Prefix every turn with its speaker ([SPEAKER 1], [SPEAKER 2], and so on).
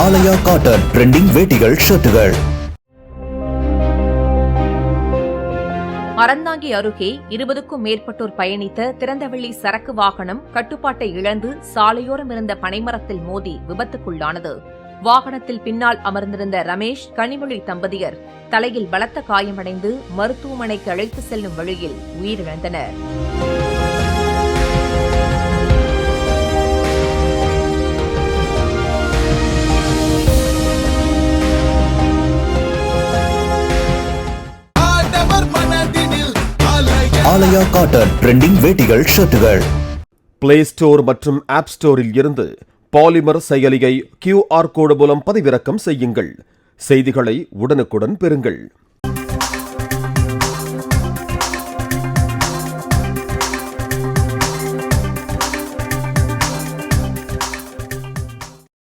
[SPEAKER 1] ஆலயா cotton trending வேட்டிகள் ஷர்ட்டுகள்.
[SPEAKER 2] Aranthangi அருகே 20க்கும் மேற்பட்டோர் பயணித்த திறந்தவெளி சரக்கு வாகனம் கட்டுப்பாட்டை இழந்து சாலையோரம் இருந்த பனைமரத்தில் மோதி விபத்துக்குள்ளானது. வாகனத்தில் பின்னால் அமர்ந்திருந்த ரமேஷ், கனிமொழி தம்பதியர் தலையில் பலத்த காயமடைந்து மருத்துவமனைக்கு அழைத்து செல்லும் வழியில் உயிரிழந்தனர்.
[SPEAKER 1] ஆலயா காட்டன் ட்ரெண்டிங் வேட்டிகள் ஷர்ட்டுகள்.
[SPEAKER 3] பிளே ஸ்டோர் மற்றும் ஆப் ஸ்டோரில் இருந்து பாலிமர் செயலியை QR கோடு மூலம் பதிவிறக்கம் செய்யுங்கள். செய்திகளை உடனுக்குடன் பெறுங்கள்.